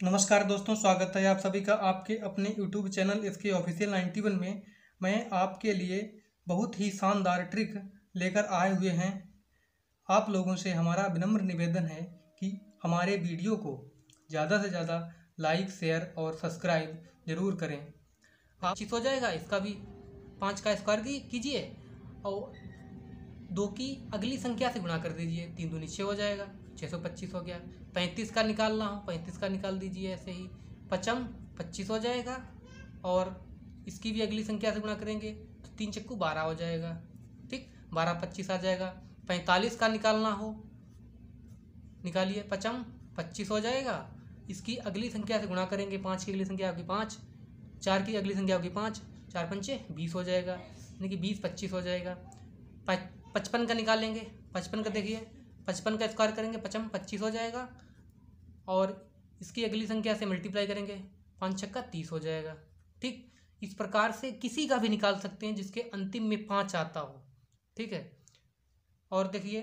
नमस्कार दोस्तों, स्वागत है आप सभी का आपके अपने YouTube चैनल इसके ऑफिशियल 91 में। मैं आपके लिए बहुत ही शानदार ट्रिक लेकर आए हुए हैं। आप लोगों से हमारा विनम्र निवेदन है कि हमारे वीडियो को ज़्यादा से ज़्यादा लाइक, शेयर और सब्सक्राइब जरूर करें। आप 25 हो जाएगा, इसका भी 5 का स्क्वायर कीजिए और 2 की अगली संख्या से गुणा कर दीजिए। 3 दूनी 6 हो जाएगा, 625 हो गया। 35 का निकालना हो 35 का निकाल दीजिए ऐसे ही। 5 25 हो जाएगा और इसकी भी अगली संख्या से गुणा करेंगे तो 3 चक्कू 12 हो जाएगा। ठीक, 12 25 आ जाएगा। 45 का निकालना हो निकालिए। 5 25 हो जाएगा, इसकी अगली संख्या से गुणा करेंगे। 5 की अगली संख्या होगी 5, 4 की अगली संख्या होगी 5, 4 पंचे 20 हो जाएगा, यानी कि 20 25 हो जाएगा। 55 का निकालेंगे। 55 का देखिए, 55 का स्क्वायर करेंगे, 55 25 हो जाएगा और इसकी अगली संख्या से मल्टीप्लाई करेंगे, 5 छक्का 30 हो जाएगा। ठीक, इस प्रकार से किसी का भी निकाल सकते हैं जिसके अंतिम में 5 आता हो। ठीक है, और देखिए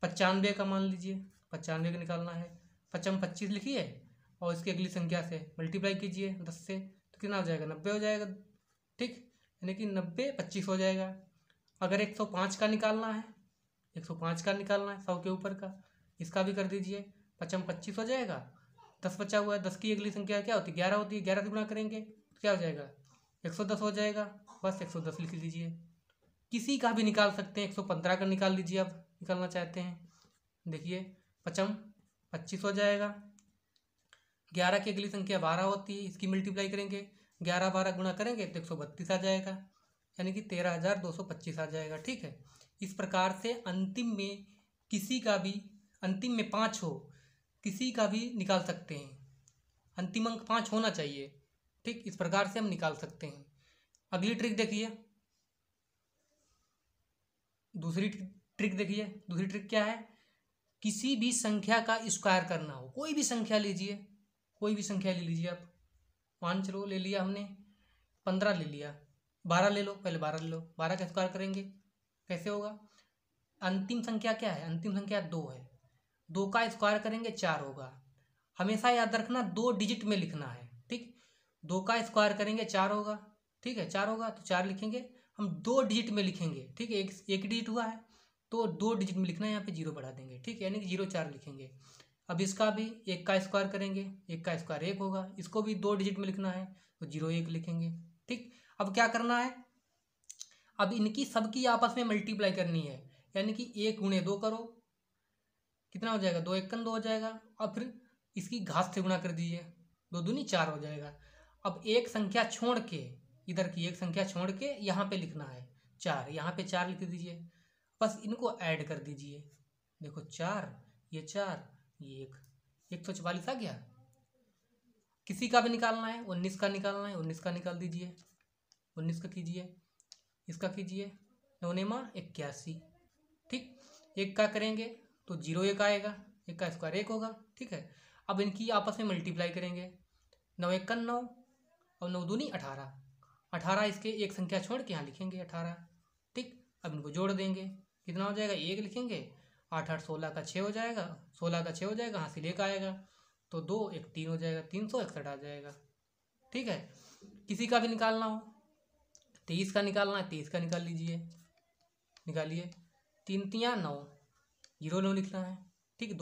95 का मान लीजिए, 95 का निकालना है। 55 25 लिखिए और इसकी अगली संख्या से मल्टीप्लाई कीजिए 10 से, तो कितना हो जाएगा 90 हो जाएगा। ठीक, यानी कि 90 25 हो जाएगा। अगर 105 का निकालना है, 105 का निकालना है 100 के ऊपर का, इसका भी कर दीजिए। 55 25 हो जाएगा। 10 बचा हुआ है, 10 की अगली संख्या क्या होती है 11 होती है, 11 से गुणा करेंगे तो क्या हो जाएगा 110 हो जाएगा। बस 110 लिख लीजिए। किसी का भी निकाल सकते हैं। 115 का निकाल लीजिए, अब निकालना चाहते हैं। देखिए 55 25 हो जाएगा। 11 की अगली संख्या 12 होती है, इसकी मल्टीप्लाई करेंगे, 11 12 गुणा करेंगे तो 132 आ जाएगा, यानी कि 13,225 आ जाएगा। ठीक है, इस प्रकार से अंतिम में किसी का भी, अंतिम में 5 हो, किसी का भी निकाल सकते हैं। अंतिम अंक 5 होना चाहिए। ठीक, इस प्रकार से हम निकाल सकते हैं। अगली ट्रिक देखिए, दूसरी ट्रिक देखिए। दूसरी ट्रिक क्या है, किसी भी संख्या का स्क्वायर करना हो, कोई भी संख्या लीजिए, कोई भी संख्या ले लीजिए आप। मान चलो ले लिया हमने 15 ले लिया, 12 ले लो, पहले 12 ले लो। 12 का स्क्वायर करेंगे, कैसे होगा, अंतिम संख्या क्या है, अंतिम संख्या 2 है, 2 का स्क्वायर करेंगे 4 होगा। हमेशा याद रखना 2 डिजिट में लिखना है। ठीक, 2 का स्क्वायर करेंगे 4 होगा। ठीक है, 4 होगा तो 4 लिखेंगे, हम 2 डिजिट में लिखेंगे। ठीक है, एक डिजिट हुआ है तो 2 डिजिट में लिखना है, यहाँ पे 0 बढ़ा देंगे। ठीक है, यानी कि 0 4 लिखेंगे। अब इसका भी 1 का स्क्वायर करेंगे, 1 का स्क्वायर 1 होगा, इसको भी 2 डिजिट में लिखना है तो 0 1 लिखेंगे। ठीक, अब क्या करना है, अब इनकी सबकी आपस में मल्टीप्लाई करनी है, यानी कि 1 गुणे 2 करो, कितना हो जाएगा 2 1 2 हो जाएगा। अब फिर इसकी घात से गुणा कर दीजिए, 2 दूनी 4 हो जाएगा। अब एक संख्या छोड़ के, इधर की एक संख्या छोड़ के यहाँ पे लिखना है 4, यहाँ पे 4 लिख दीजिए। बस इनको ऐड कर दीजिए, देखो 4 ये 4 ये 144 आ गया। किसी का भी निकालना है, 19 का निकालना है, 19 का निकाल दीजिए। 19 का कीजिए, इसका कीजिए, 9 9 81। ठीक, 1 का करेंगे तो 0 1 आएगा, 1 का स्क्वायर 1 होगा। ठीक है, अब इनकी आपस में मल्टीप्लाई करेंगे, 9 1 9 और 9 दूनी 18, 18 इसके एक संख्या छोड़ के यहाँ लिखेंगे 18। ठीक, अब इनको जोड़ देंगे, कितना हो जाएगा 1 लिखेंगे, 8 8 16 का 6 हो जाएगा, 16 का 6 हो जाएगा, हासिल 1 आएगा तो 2 1 3 हो जाएगा, 361 आ जाएगा। ठीक है, किसी का भी निकालना हो, 23 का निकालना है, 23 का निकाल लीजिए, निकालिए। 3 3 9, 0 9 लिखना है। ठीक,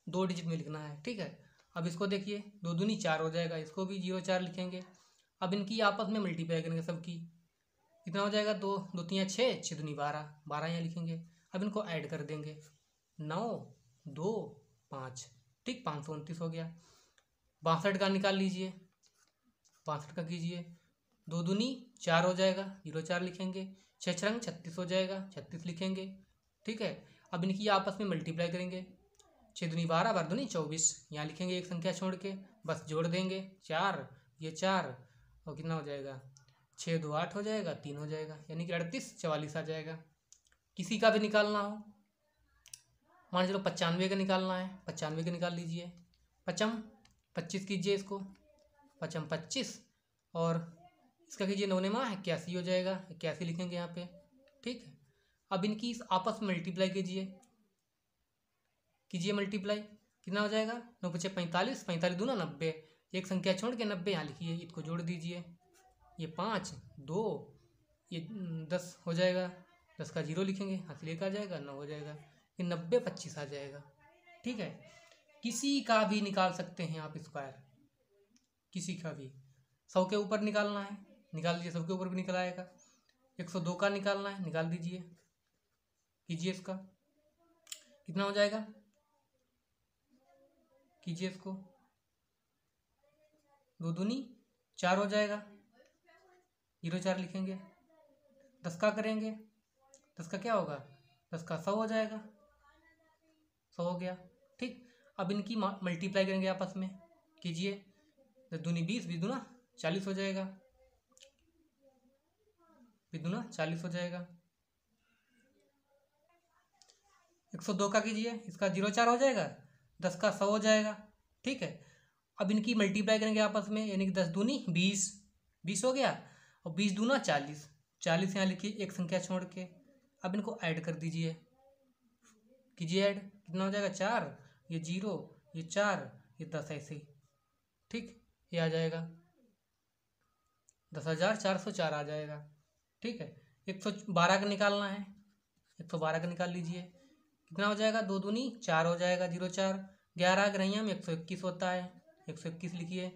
दो डिजिट में लिखना है। ठीक है, अब इसको देखिए, 2 दूनी 4 हो जाएगा, इसको भी 0 4 लिखेंगे। अब इनकी आपस में मल्टीप्लाई करेंगे सबकी, कितना हो जाएगा 2 2 3 6 6 दूनी 12, 12 यहाँ लिखेंगे। अब इनको ऐड कर देंगे, 9 2 5। ठीक, 529 हो गया। 62 का निकाल लीजिए, 62 का कीजिए, 2 दूनी 4 हो जाएगा, 0 4 लिखेंगे। 6 6 36 हो जाएगा, 36 लिखेंगे। ठीक है, अब इनकी आपस में मल्टीप्लाई करेंगे, 6 दूनी 12 12 दूनी 24, यहाँ लिखेंगे एक संख्या छोड़ के, बस जोड़ देंगे 4 ये 4 और कितना हो जाएगा 6 2 8 हो जाएगा, 3 हो जाएगा, यानी कि 38 44 आ जाएगा। किसी का भी निकालना हो, मान चलो 95 का निकालना है, 95 का निकाल लीजिए। 55 25 कीजिए इसको, 55 25 और इसका कीजिए 9 9 81 हो जाएगा, 81 लिखेंगे यहाँ पे। ठीक है, अब इनकी आपस में मल्टीप्लाई कीजिए, कीजिए मल्टीप्लाई, कितना हो जाएगा, 9 पचे 45, 45 दूना 90, एक संख्या छोड़ के 90 यहाँ लिखिए, इसको जोड़ दीजिए, ये 5 2 ये 10 हो जाएगा, 10 का 0 लिखेंगे, हाथ लेकर आ जाएगा, 9 हो जाएगा, ये 90 25 आ जाएगा। ठीक है, किसी का भी निकाल सकते हैं आप स्क्वायर, किसी का भी। 100 के ऊपर निकालना है, निकाल लीजिए, 100 के ऊपर भी निकल आएगा। 102 का निकालना है, निकाल दीजिए, कीजिए इसका, कितना हो जाएगा, कीजिए इसको, 2 दूनी 4 हो जाएगा, 0 4 लिखेंगे। 10 का करेंगे, 10 का क्या होगा, 10 का 100 हो जाएगा, 100 हो गया। ठीक, अब इनकी मल्टीप्लाई करेंगे आपस में, कीजिए, 10 दूनी 20, 20 दूना 40 हो जाएगा, 20 दूना 40 हो जाएगा। 102 का कीजिए, इसका 0 4 हो जाएगा, 10 का 100 हो जाएगा। ठीक है, अब इनकी मल्टीप्लाई करेंगे आपस में, यानी कि 10 दूनी 20, 20 हो गया, और 20 दूना 40, 40 यहाँ लिखिए एक संख्या छोड़ के। अब इनको ऐड कर दीजिए, कीजिए ऐड, कितना हो जाएगा, 4, ये 0, ये 4, ये 10 ऐसे ही। ठीक, ये आ जाएगा 10,404 आ जाएगा। ठीक है, 112 का निकालना है, 112 का निकाल लीजिए, कितना हो जाएगा, 2 दूनी 4 हो जाएगा, 0 4, 11 ग्रहिया में 121 होता है, 121 लिखिए।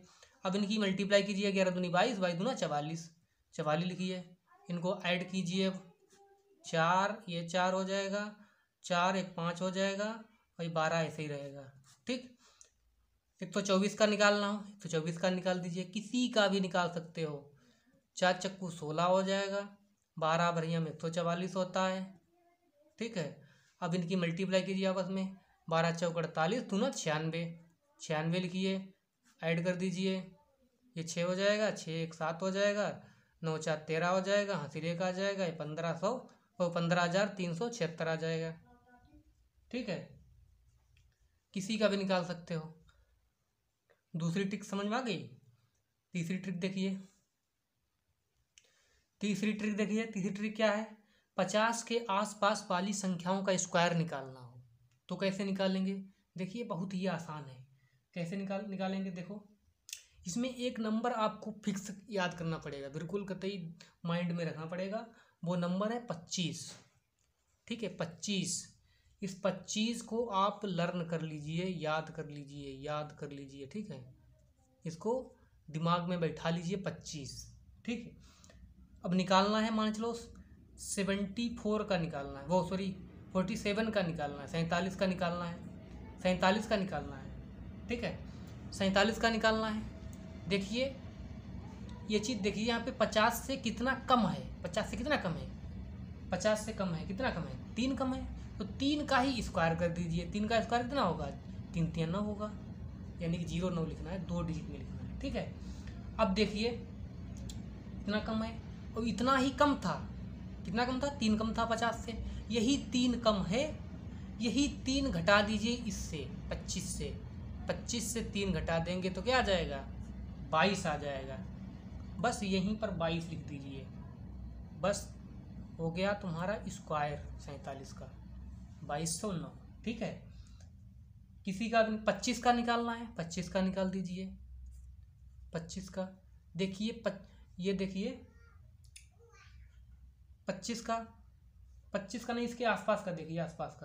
अब इनकी मल्टीप्लाई कीजिए, 11 दूनी 22, 22 दूना 44, 44 लिखिए, इनको ऐड कीजिए, 4 ये 4 हो जाएगा, 4 एक 5 हो जाएगा, और 12 ऐसे ही रहेगा। ठीक, 124 का निकालना हो, 124 का निकाल दीजिए, किसी का भी निकाल सकते हो, 4 चक्कू 16 हो जाएगा, 12 भरिया में 144 होता है। ठीक है, अब इनकी मल्टीप्लाई कीजिए आपस में, 12 चौक 48 दूना 96, 96 लिखिए, ऐड कर दीजिए, ये 6 हो जाएगा, 6 एक 7 हो जाएगा, 9 4 13 हो जाएगा, हंसी का आ जाएगा, ये 1500 और 15,376 आ जाएगा। ठीक है, किसी का भी निकाल सकते हो। दूसरी ट्रिक समझ में आ गई। तीसरी ट्रिक देखिए, तीसरी ट्रिक क्या है, 50 के आसपास वाली संख्याओं का स्क्वायर निकालना हो तो कैसे निकालेंगे। देखिए बहुत ही आसान है, कैसे निकालेंगे देखो, इसमें एक नंबर आपको फिक्स याद करना पड़ेगा, बिल्कुल कतई माइंड में रखना पड़ेगा, वो नंबर है 25। ठीक है, 25, इस 25 को आप लर्न कर लीजिए, याद कर लीजिए। ठीक है, इसको दिमाग में बैठा लीजिए 25। ठीक है, अब निकालना है, मान चलो 74 का निकालना है, वो सॉरी 47 का निकालना है, 47 का निकालना है, 47 का निकालना है। ठीक है, 47 का निकालना है। देखिए ये चीज़ देखिए, यहाँ पे 50 से कितना कम है, 50 से कितना कम है, 50 से कम है, कितना कम है, 3 कम है, तो 3 का ही स्क्वायर कर दीजिए। 3 का स्क्वायर कितना होगा, 3 3 9 होगा, यानी कि 0 9 लिखना है, 2 डिजिट में लिखना है। ठीक है, अब देखिए इतना कम है, और इतना ही कम था, कितना कम था, 3 कम था 50 से, यही 3 कम है, यही 3 घटा दीजिए इससे, 25 से, 25 से 3 घटा देंगे तो क्या आ जाएगा, 22 आ जाएगा। बस यहीं पर 22 लिख दीजिए, बस हो गया तुम्हारा स्क्वायर 47 का, 2209। ठीक है, किसी का 25 का निकालना है, 25 का निकाल दीजिए, 25 का देखिए, ये देखिए 25 का नहीं, इसके आसपास का देखिए, आसपास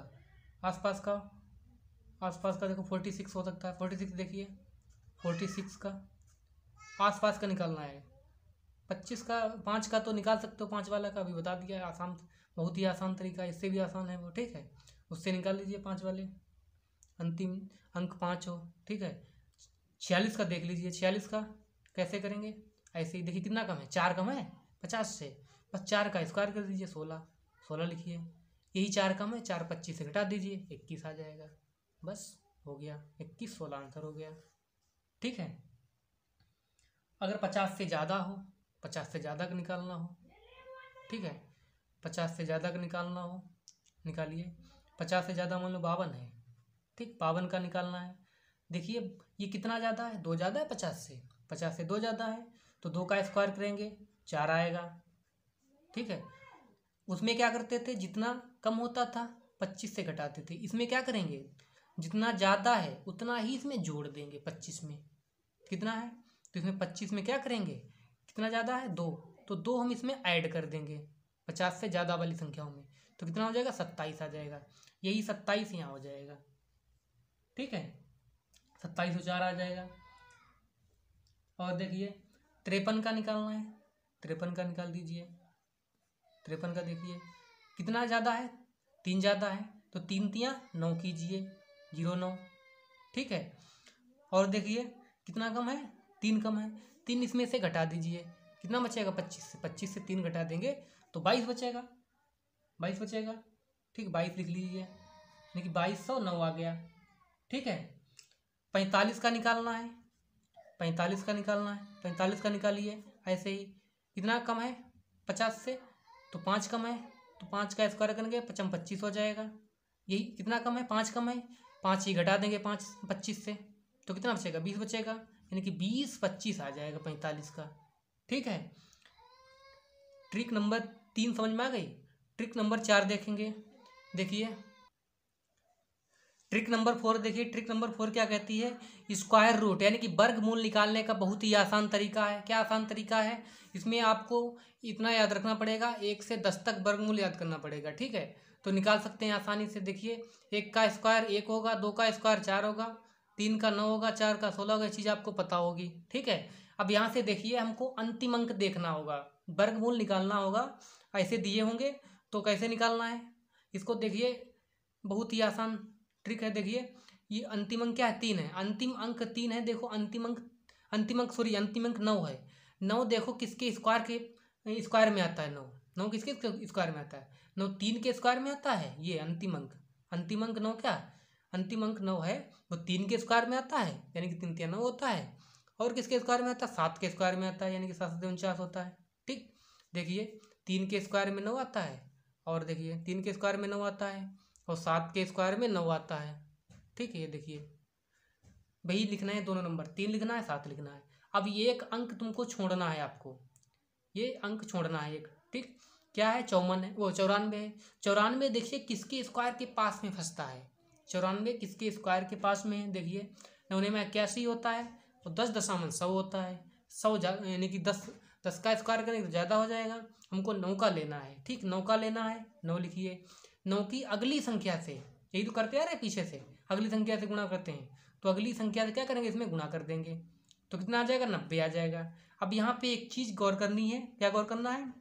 का देखो 46 हो सकता है, 46 देखिए, 46 का आसपास का निकालना है। 25 का 5 का तो निकाल सकते हो, 5 वाला का भी बता दिया है, आसान, बहुत ही आसान तरीका, इससे भी आसान है वो। ठीक है, उससे निकाल लीजिए 5 वाले, अंतिम अंक 5 हो। ठीक है, 46 का देख लीजिए, 46 का कैसे करेंगे, ऐसे ही देखिए, कितना कम है, 4 कम है 50 से, बस 4 का स्क्वायर कर दीजिए, 16 लिखिए, यही 4 कम है, 4 25 से घटा दीजिए, 21 आ जाएगा, बस हो गया, 21 16 आंसर हो गया। ठीक है, अगर 50 से ज़्यादा हो, 50 से ज़्यादा का निकालना हो, ठीक है, 50 से ज़्यादा का निकालना हो, निकालिए, 50 से ज़्यादा मान लो 52 है, ठीक, 52 का निकालना है। देखिए ये कितना ज़्यादा है, 2 ज़्यादा है 50 से, 50 से 2 ज़्यादा है, तो 2 का स्क्वायर करेंगे 4 आएगा। ठीक है, उसमें क्या करते थे, जितना कम होता था 25 से घटाते थे, इसमें क्या करेंगे, जितना ज़्यादा है उतना ही इसमें जोड़ देंगे 25 में। कितना है तो इसमें 25 में क्या करेंगे, कितना ज़्यादा है 2, तो 2 हम इसमें ऐड कर देंगे 50 से ज़्यादा वाली संख्याओं में, तो कितना हो जाएगा 27 आ जाएगा। यही 27 यहाँ हो जाएगा। ठीक है, 27 और 4 आ जाएगा। और देखिए 53 का निकालना है, 53 का निकाल दीजिए। 53 का देखिए कितना ज़्यादा है, 3 ज़्यादा है, तो 3 तियाँ 9 कीजिए, 09। ठीक है, और देखिए कितना कम है, 3 कम है, 3 इसमें से घटा दीजिए, कितना बचेगा 25 से, 25 से 3 घटा देंगे तो 22 बचेगा, 22 बचेगा। ठीक, 22 लिख लीजिए, यानी कि 2209 आ गया। ठीक है, 45 का निकालना है, 45 का निकालना है, 45 का निकालिए ऐसे ही। कितना कम है 50 से, तो 5 कम है, तो 5 का स्क्वायर करेंगे 25 हो जाएगा। यही कितना कम है, 5 कम है, 5 ही घटा देंगे 5 25 से, तो कितना बचेगा 20 बचेगा, यानी कि 20 25 आ जाएगा 45 का। ठीक है, ट्रिक नंबर 3 समझ में आ गई। ट्रिक नंबर 4 देखेंगे। देखिए ट्रिक नंबर 4 देखिए, ट्रिक नंबर 4 क्या कहती है, स्क्वायर रूट यानी कि वर्गमूल निकालने का बहुत ही आसान तरीका है। क्या आसान तरीका है, इसमें आपको इतना याद रखना पड़ेगा, 1 से 10 तक वर्गमूल याद करना पड़ेगा। ठीक है, तो निकाल सकते हैं आसानी से। देखिए 1 का स्क्वायर 1 होगा, 2 का स्क्वायर 4 होगा, 3 का 9 होगा, 4 का 16 होगा, ये चीज़ आपको पता होगी। ठीक है, अब यहाँ से देखिए हमको अंतिम अंक देखना होगा, वर्गमूल निकालना होगा। ऐसे दिए होंगे तो कैसे निकालना है इसको, देखिए बहुत ही आसान ट्रिक है। देखिए ये अंतिम अंक क्या है, 3 है, अंतिम अंक 3 है। देखो अंतिम अंक 9 है। 9 देखो किसके स्क्वायर में आता है, 9 किसके स्क्वायर में आता है, 9 3 के स्क्वायर में आता है। ये अंतिम अंक 9 क्या, अंतिम अंक 9 है, वो 3 के स्क्वायर में आता है, यानी कि 3 तिया 9 होता है। और किसके स्क्वायर में आता है, 7 के स्क्वायर में आता है, यानी कि 7 से 49 होता है। ठीक, देखिए 3 के स्क्वायर में 9 आता है, और देखिए 3 के स्क्वायर में 9 आता है, और 7 के स्क्वायर में 9 आता है। ठीक है, ये देखिए वही लिखना है, दोनों नंबर 3 लिखना है, 7 लिखना है। अब ये एक अंक तुमको छोड़ना है, आपको ये अंक छोड़ना है एक। ठीक, क्या है, 54 है, वो 94 है। 94 देखिए किसके स्क्वायर के पास में फंसता है, 94 किसके स्क्वायर के पास में है। देखिए 9 में 81 होता है, और 10.100 होता है। 100 यानी कि 10 का स्क्वायर करेंगे तो ज़्यादा हो जाएगा, हमको 9 का लेना है। ठीक, 9 का लेना है, 9 लिखिए। 9 की अगली संख्या से, यही तो करते आ रहे पीछे से, अगली संख्या से गुणा करते हैं, तो अगली संख्या से क्या करेंगे, इसमें गुणा कर देंगे, तो कितना आ जाएगा 90 आ जाएगा। अब यहाँ पे एक चीज़ गौर करनी है, क्या गौर करना है,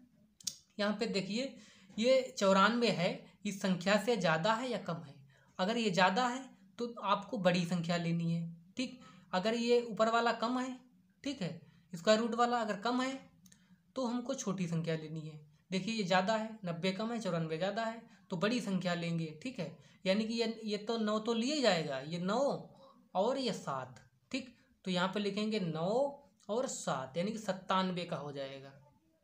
यहाँ पे देखिए ये 94 है, इस संख्या से ज़्यादा है या कम है। अगर ये ज़्यादा है तो आपको बड़ी संख्या लेनी है। ठीक, अगर ये ऊपर वाला कम है, ठीक है, स्क्वायर रूट वाला अगर कम है तो हमको छोटी संख्या लेनी है। देखिए ये ज़्यादा है, 90 कम है, 94 ज़्यादा है, तो बड़ी संख्या लेंगे। ठीक है, यानी कि ये तो 9 तो लिए जाएगा, ये 9 और ये 7। ठीक, तो यहाँ पे लिखेंगे 9 और 7, यानी कि 97 का हो जाएगा।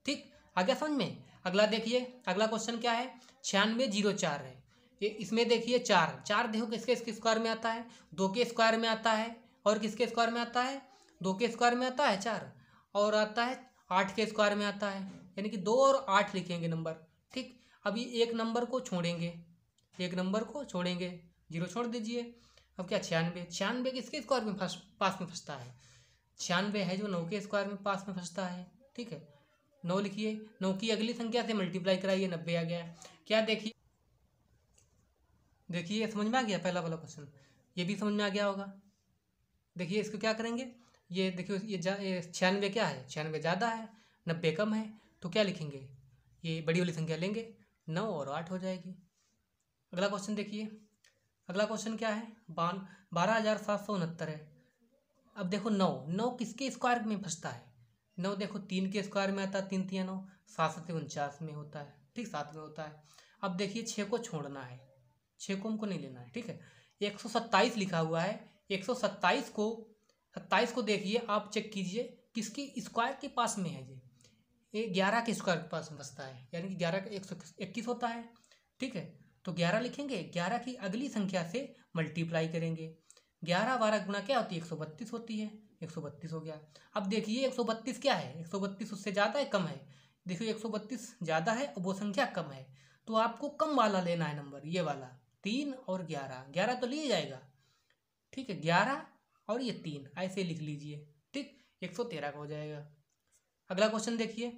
ठीक, आ गया समझ में। अगला देखिए, अगला क्वेश्चन क्या है, 9604 है। ये इसमें देखिए 4 देखो किसके स्क्वायर में आता है, 2 के स्क्वायर में आता है, और किसके स्क्वायर में आता है, 2 के स्क्वायर में आता है 4, और आता है 8 के स्क्वायर में आता है, यानी कि 2 और 8 लिखेंगे नंबर। ठीक, अभी एक नंबर को छोड़ेंगे, एक नंबर को छोड़ेंगे, 0 छोड़ दीजिए। अब क्या 96 किसके स्क्वायर में पास में फंसता है, 96 है जो 9 के स्क्वायर में पास में फंसता है। ठीक है, 9 लिखिए, 9 की अगली संख्या से मल्टीप्लाई कराइए, 90 आ गया। क्या देखिए, देखिए समझ में आ गया पहला वाला क्वेश्चन, ये भी समझ में आ गया होगा। देखिए इसको क्या करेंगे, ये देखिए ये 96 क्या है, 96 ज़्यादा है, 90 कम है, तो क्या लिखेंगे, ये बड़ी वाली संख्या लेंगे, 9 और 8 हो जाएगी। अगला क्वेश्चन देखिए, अगला क्वेश्चन क्या है, 12,769 है। अब देखो 9 किसके स्क्वायर में फंसता है, 9 देखो 3 के स्क्वायर में आता है, 3 तिया 9, 7 से 49 में होता है। ठीक, 7 में होता है। अब देखिए 6 को छोड़ना है, 6 को हमको नहीं लेना है। ठीक है, 127 लिखा हुआ है, 127 को 27 को देखिए आप चेक कीजिए किसके स्क्वायर के पास में है, ये 11 के स्क्वायर के पास में फंसता है, यानी कि 11 का 121 होता है। ठीक है, तो 11 लिखेंगे, 11 की अगली संख्या से मल्टीप्लाई करेंगे, 11 12 गुना क्या होती है, 132 होती है, 132 हो गया। अब देखिए 132 क्या है, 132 उससे ज़्यादा है कम है, देखिए 132 ज़्यादा है और वो संख्या कम है, तो आपको कम वाला लेना है नंबर, ये वाला 3 और 11 तो लिए जाएगा, ठीक है, 11 और ये 3 ऐसे लिख लीजिए। ठीक, 113 का हो जाएगा। अगला क्वेश्चन देखिए,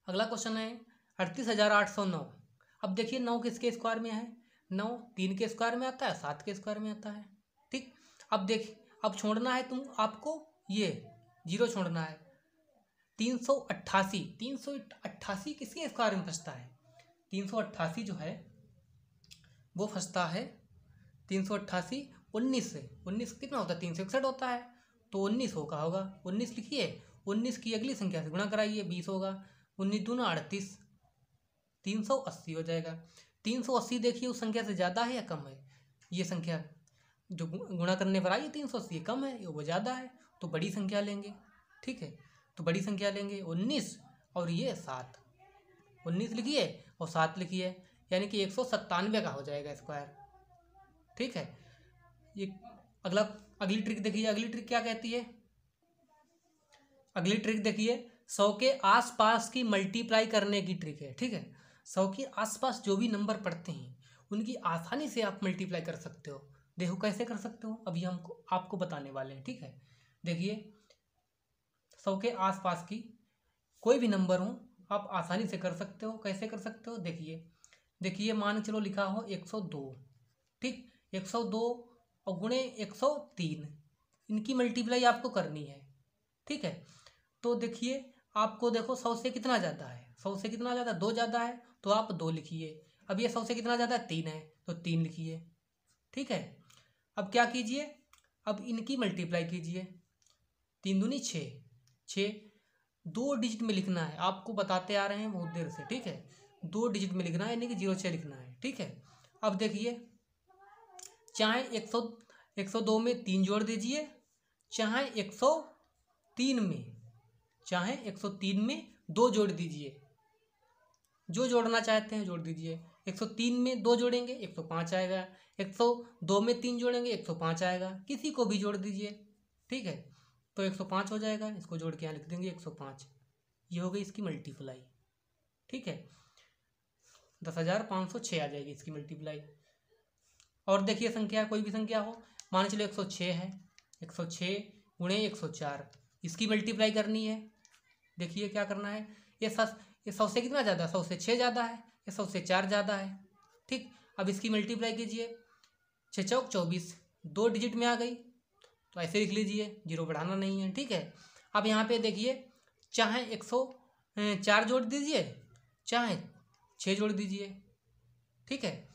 अगला क्वेश्चन है 38,809। अब देखिए 9 किसके स्क्वायर में है, 9 3 के स्क्वायर में आता है, 7 के स्क्वायर में आता है। ठीक, अब देखिए, अब छोड़ना है आपको ये 0 छोड़ना है। 388 किसके स्क्वायर में फंसता है, 388 जो है वो फंसता है 388 19 से। 19 कितना होता है, 361 होता है, तो 19 होगा 19 लिखिए। 19 की अगली संख्या से गुणा कराइए, 20 होगा। 19 दूना 38, 380 हो जाएगा। 380 देखिए उस संख्या से ज़्यादा है या कम है, ये संख्या जो गुणा करने पर आई है 380 कम है, वो ज़्यादा है, तो बड़ी संख्या लेंगे। ठीक है, तो बड़ी संख्या लेंगे 19 और ये 7। 19 लिखिए और 7 लिखिए, यानी कि 197 का हो जाएगा स्क्वायर। ठीक है, ये अगली ट्रिक देखिए। अगली ट्रिक क्या कहती है, अगली ट्रिक देखिए 100 के आसपास की मल्टीप्लाई करने की ट्रिक है। ठीक है, 100 के आसपास जो भी नंबर पड़ते हैं उनकी आसानी से आप मल्टीप्लाई कर सकते हो। देखो कैसे कर सकते हो, अभी हमको आपको बताने वाले हैं। ठीक है, देखिए 100 के आसपास की कोई भी नंबर हो आप आसानी से कर सकते हो। कैसे कर सकते हो, देखिए मान चलो लिखा हो 102। ठीक, 102 और गुणे 103, इनकी मल्टीप्लाई आपको करनी है। ठीक है, तो देखिए आपको देखो 100 से कितना ज़्यादा है, 100 से कितना ज़्यादा, 2 ज़्यादा है, तो आप 2 लिखिए। अब ये 100 से कितना ज़्यादा, 3 है, तो 3 लिखिए। ठीक है, अब क्या कीजिए, अब इनकी मल्टीप्लाई कीजिए। 3 दूनी 6, 6 2 डिजिट में लिखना है, आपको बताते आ रहे हैं बहुत देर से। ठीक है, 2 डिजिट में लिखना है, यानी कि 06 लिखना है। ठीक है, अब देखिए चाहे 102 में 3 जोड़ दीजिए, चाहे 103 में 2 जोड़ दीजिए, जो जोड़ना चाहते हैं जोड़ दीजिए। 103 में 2 जोड़ेंगे 105 आएगा, 102 में 3 जोड़ेंगे 105 आएगा, किसी को भी जोड़ दीजिए। ठीक है, तो 105 हो जाएगा, इसको जोड़ के यहाँ लिख देंगे 105। ये हो गई इसकी मल्टीप्लाई। ठीक है, 10,506 आ जाएगी इसकी मल्टीप्लाई। और देखिए संख्या कोई भी संख्या हो, मान चलो 106 है, 106 गुणे 104, इसकी मल्टीप्लाई करनी है। देखिए क्या करना है, ये 100 से कितना ज़्यादा, 100 से 6 ज़्यादा है, ये 100 से 4 ज़्यादा है। ठीक, अब इसकी मल्टीप्लाई कीजिए, 6 चौक 24, 2 डिजिट में आ गई, तो ऐसे लिख लीजिए, 0 बढ़ाना नहीं है। ठीक है, अब यहाँ पे देखिए चाहे 104 जोड़ दीजिए, चाहे 6 जोड़ दीजिए। ठीक है,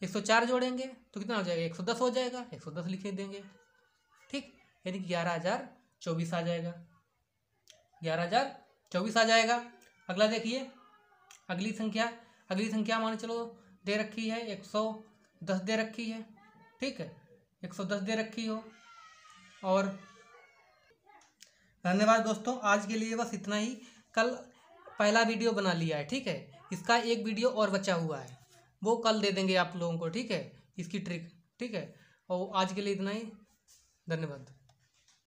104 जोड़ेंगे तो कितना हो जाएगा, 110 हो जाएगा, 110 लिख देंगे। ठीक, यानी कि 11,024 आ जाएगा, 11,024 आ जाएगा। अगला देखिए, अगली संख्या मान चलो दे रखी है 110 दे रखी है। ठीक है, 110 दे रखी हो। और धन्यवाद दोस्तों, आज के लिए बस इतना ही। कल पहला वीडियो बना लिया है। ठीक है, इसका एक वीडियो और बचा हुआ है, वो कल दे देंगे आप लोगों को। ठीक है, इसकी ट्रिक। ठीक है, और आज के लिए इतना ही, धन्यवाद।